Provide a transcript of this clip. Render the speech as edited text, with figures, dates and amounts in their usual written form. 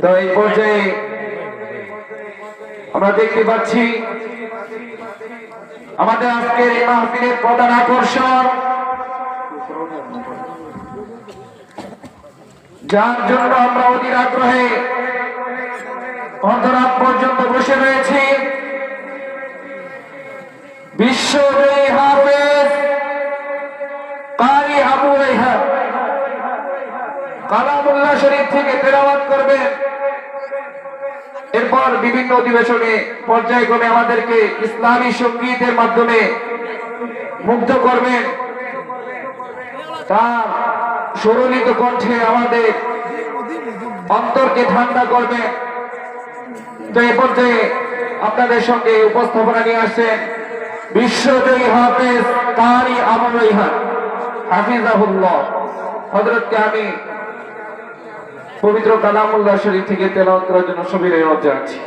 তো এই পর্যায়ে আমরা দেখতে পাচ্ছি আমাদের আজকের এই মাহফিলের প্রধান আকর্ষণ, যার জন্য আমরা অধীর আগ্রহে অন্তরাত পর্যন্ত বসে রয়েছি, বিশ্বজয়ী হাফেজ কারি আবু রায়হান কালামুল্লাহ শরীফ থেকে তেলাওয়াত করবেন। এরপর বিভিন্ন অধিবেশনে পর্যায়ক্রমে আমাদেরকে ইসলামী সঙ্গীতের মাধ্যমে মুগ্ধ করবেন, তার সুরলিত কণ্ঠে আমাদের অন্তরকে ঠান্ডা করবেন। তো এই পর্যায়ে আপনাদের সঙ্গে উপস্থাপনা নিয়ে আসছেন বিশ্বজয়ী হাফেজ কারি আবু রায়হান হাফিজাহুল্লাহ। হযরতকে আমি পবিত্র কালামুল্লাহ শরীফ থেকে তেলাওয়াত করার জন্য সবিনয় অনুরোধ জানাচ্ছি।